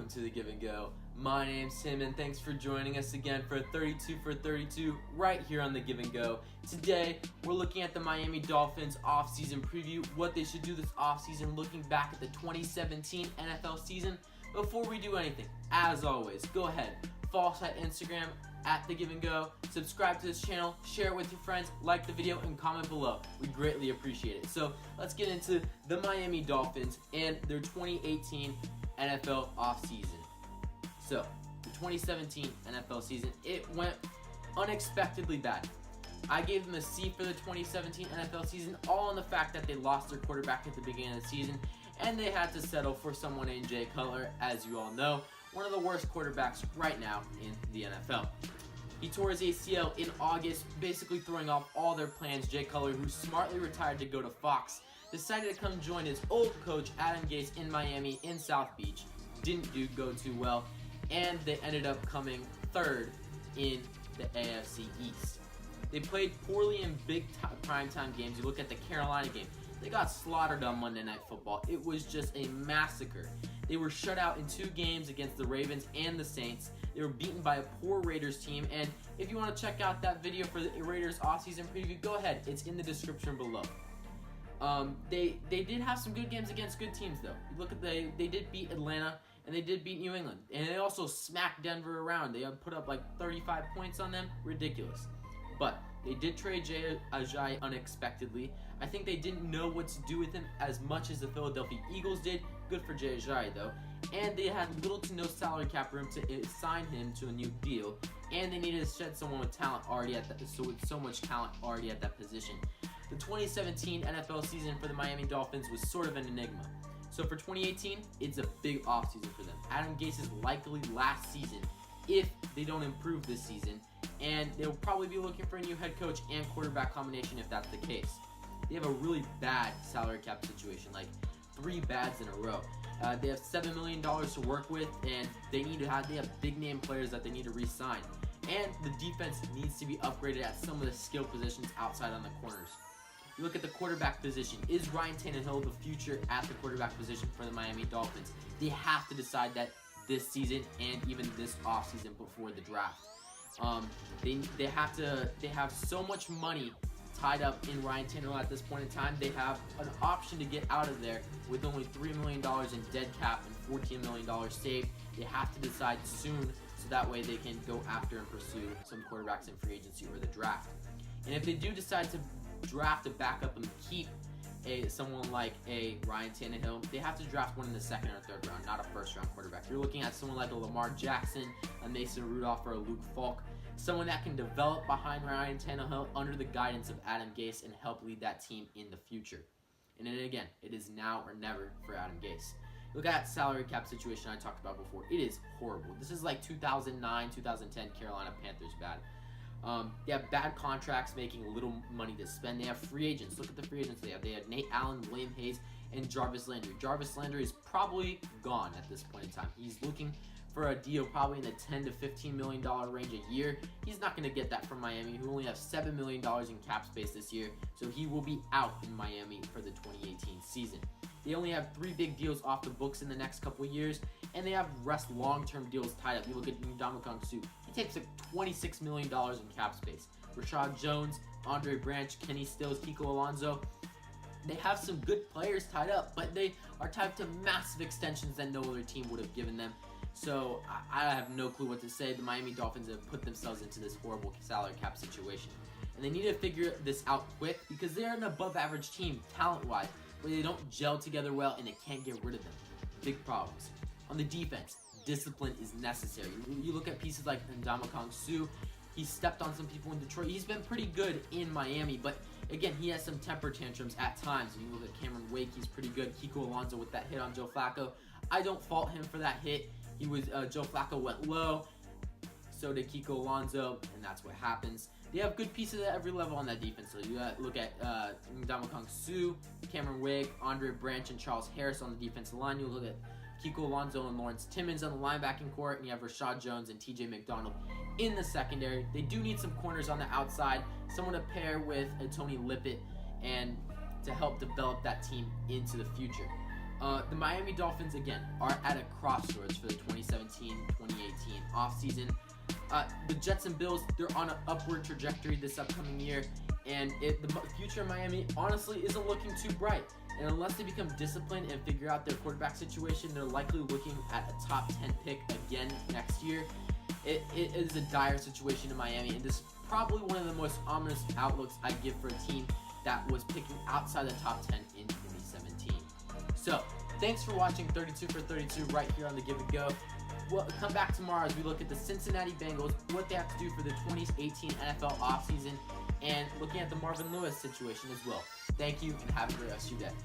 welcome to the Give and Go. My name's Tim and thanks for joining us again for 32 for 32 right here on the Give and Go. Today, we're looking at the Miami Dolphins offseason preview, what they should do this offseason, looking back at the 2017 NFL season. Before we do anything, as always, go ahead, follow us at Instagram at the Give and Go, subscribe to this channel, share it with your friends, like the video, and comment below. We greatly appreciate it. So let's get into the Miami Dolphins and their 2018 NFL offseason. So the 2017 NFL season, it went unexpectedly bad. I gave them a C for the 2017 NFL season, all on the fact that they lost their quarterback at the beginning of the season, and they had to settle for someone named Jay Cutler, as you all know, one of the worst quarterbacks right now in the NFL. He tore his ACL in August, basically throwing off all their plans. Jay Cutler, who smartly retired to go to Fox, decided to come join his old coach, Adam Gase, in Miami, in South Beach. Didn't go too well, and they ended up coming third in the AFC East. They played poorly in big primetime games. You look at the Carolina game. They got slaughtered on Monday Night Football. It was just a massacre. They were shut out in 2 games against the Ravens and the Saints. They were beaten by a poor Raiders team. And if you want to check out that video for the Raiders offseason preview, go ahead. It's in the description below. They did have some good games against good teams, though. You look at they did beat Atlanta and they did beat New England. And they also smacked Denver around. They put up like 35 points on them. Ridiculous. But they did trade Jay Ajayi unexpectedly. I think they didn't know what to do with him as much as the Philadelphia Eagles did. Good for Jay Ajayi, though. And they had little to no salary cap room to sign him to a new deal. And they needed to shed someone with talent already at that, with so much talent already at that position. The 2017 NFL season for the Miami Dolphins was sort of an enigma. So for 2018, it's a big offseason for them. Adam Gase's likely last season if they don't improve this season. And they'll probably be looking for a new head coach and quarterback combination if that's the case. They have a really bad salary cap situation, like 3 bads in a row. They have $7 million to work with, and they have big name players that they need to re-sign. And the defense needs to be upgraded at some of the skill positions outside on the corners. You look at the quarterback position. Is Ryan Tannehill the future at the quarterback position for the Miami Dolphins? They have to decide that this season and even this offseason before the draft. They have so much money tied up in Ryan Tannehill at this point in time. They have an option to get out of there with only $3 million in dead cap and $14 million saved. They have to decide soon so that way they can go after and pursue some quarterbacks in free agency or the draft. And if they do decide to draft a backup and keep someone like a Ryan Tannehill, they have to draft one in the 2nd or 3rd round, not a 1st round quarterback. You're looking at someone like a Lamar Jackson, a Mason Rudolph, or a Luke Falk, someone that can develop behind Ryan Tannehill under the guidance of Adam Gase and help lead that team in the future. And then again, it is now or never for Adam Gase. Look at that salary cap situation I talked about before. It is horrible. This is like 2009, 2010 Carolina Panthers bad. They have bad contracts, making little money to spend. They have free agents. Look at the free agents they have. They have Nate Allen, William Hayes, and Jarvis Landry. Jarvis Landry is probably gone at this point in time. He's looking for a deal probably in the $10 to $15 million range a year. He's not going to get that from Miami, who only have $7 million in cap space this year, so he will be out in Miami for the 2018 season. They only have 3 big deals off the books in the next couple of years, and they have rest long-term deals tied up. You look at Ndamukong Suh. He takes like $26 million in cap space. Rashad Jones, Andre Branch, Kenny Stills, Kiko Alonso. They have some good players tied up, but they are tied to massive extensions that no other team would have given them. So I have no clue what to say. The Miami Dolphins have put themselves into this horrible salary cap situation. And they need to figure this out quick because they're an above-average team talent-wise, where they don't gel together well and they can't get rid of them. Big problems. On the defense, discipline is necessary. You look at pieces like Ndamukong Suh. He stepped on some people in Detroit. He's been pretty good in Miami, but again, he has some temper tantrums at times. When you look at Cameron Wake, he's pretty good. Kiko Alonso with that hit on Joe Flacco. I don't fault him for that hit. Joe Flacco went low, so did Kiko Alonso, and that's what happens. They have good pieces at every level on that defense. So you look at Ndamukong Suh, Cameron Wake, Andre Branch, and Charles Harris on the defensive line. You look at Kiko Alonso and Lawrence Timmons on the linebacking court, and you have Rashad Jones and TJ McDonald in the secondary. They do need some corners on the outside, someone to pair with Tony Lippett and to help develop that team into the future. The Miami Dolphins, again, are at a crossroads for the 2017-2018 offseason. The Jets and Bills, they're on an upward trajectory this upcoming year, and the future of Miami honestly isn't looking too bright. And unless they become disciplined and figure out their quarterback situation, they're likely looking at a top 10 pick again next year. It is a dire situation in Miami, and this is probably one of the most ominous outlooks I give for a team that was picking outside the top 10 in 2017. So, thanks for watching 32 for 32 right here on the Give and Go. We'll come back tomorrow as we look at the Cincinnati Bengals, what they have to do for the 2018 NFL offseason, and looking at the Marvin Lewis situation as well. Thank you, and have a great rest of your day.